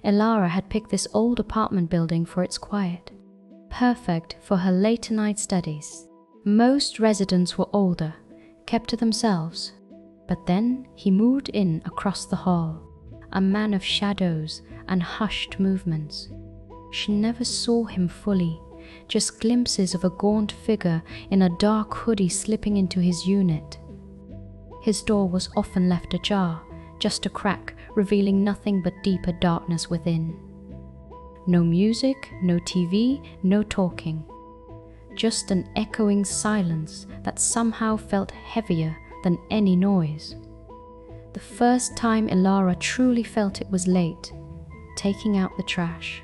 Elara had picked this old apartment building for its quiet, perfect for her late-night studies. Most residents were older, kept to themselves. But then he moved in across the hall, a man of shadows and hushed movements. She never saw him fully, just glimpses of a gaunt figure in a dark hoodie slipping into his unit. His door was often left ajar, just a crack revealing nothing but deeper darkness within. No music, no TV, no talking. Just an echoing silence that somehow felt heavier than any noise. The first time Elara truly felt it was late, taking out the trash.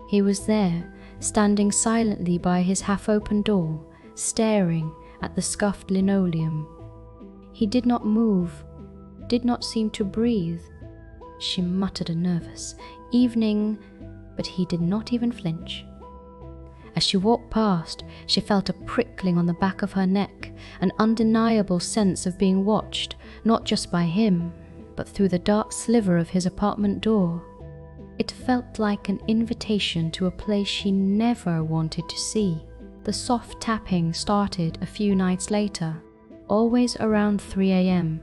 He was there, standing silently by his half-open door, staring at the scuffed linoleum. He did not move, did not seem to breathe. She muttered a nervous, "Evening," but he did not even flinch. As she walked past, she felt a prickling on the back of her neck, an undeniable sense of being watched, not just by him, but through the dark sliver of his apartment door. It felt like an invitation to a place she never wanted to see. The soft tapping started a few nights later, always around 3 a.m.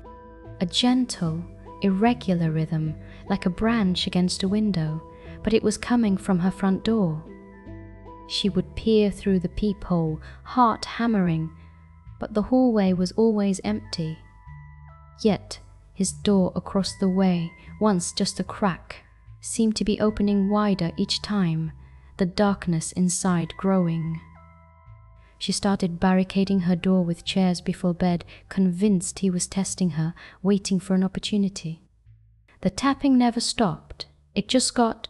A gentle, irregular rhythm, like a branch against a window, but it was coming from her front door. She would peer through the peephole, heart hammering, but the hallway was always empty. Yet his door across the way, once just a crack, seemed to be opening wider each time, the darkness inside growing. She started barricading her door with chairs before bed, convinced he was testing her, waiting for an opportunity. The tapping never stopped, it just got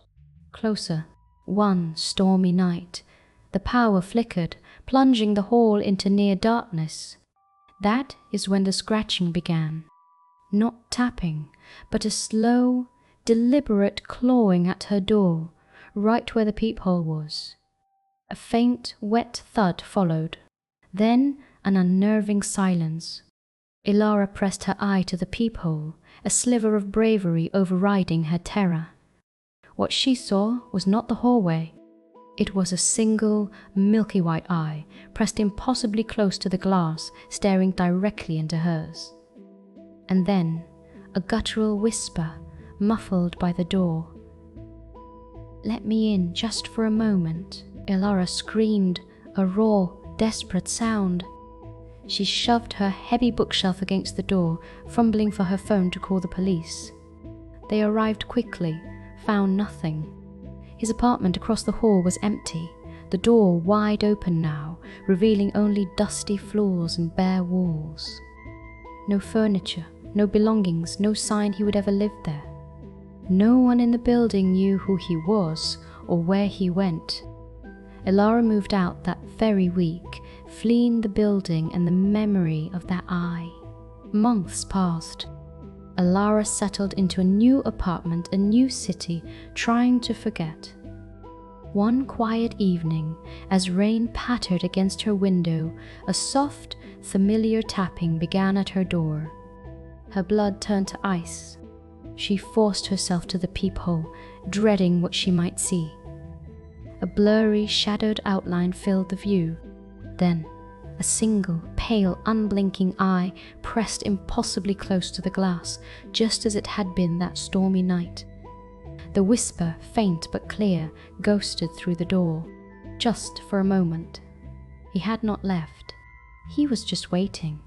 closer. One stormy night, the power flickered, plunging the hall into near darkness. That is when the scratching began. Not tapping, but a slow, deliberate clawing at her door, right where the peephole was. A faint, wet thud followed, then an unnerving silence. Elara pressed her eye to the peephole, a sliver of bravery overriding her terror. What she saw was not the hallway. It was a single, milky white eye, pressed impossibly close to the glass, staring directly into hers. And then, a guttural whisper, muffled by the door. "Let me in just for a moment." Elara screamed, a raw, desperate sound. She shoved her heavy bookshelf against the door, fumbling for her phone to call the police. They arrived quickly, found nothing. His apartment across the hall was empty, the door wide open now, revealing only dusty floors and bare walls. No furniture, no belongings, no sign he would ever live there. No one in the building knew who he was or where he went. Elara moved out that very week, fleeing the building and the memory of that eye. Months passed. Elara settled into a new apartment, a new city, trying to forget. One quiet evening, as rain pattered against her window, a soft, familiar tapping began at her door. Her blood turned to ice. She forced herself to the peephole, dreading what she might see. A blurry, shadowed outline filled the view. Then, a single, pale, unblinking eye pressed impossibly close to the glass, just as it had been that stormy night. The whisper, faint but clear, ghosted through the door, just for a moment. He had not left. He was just waiting.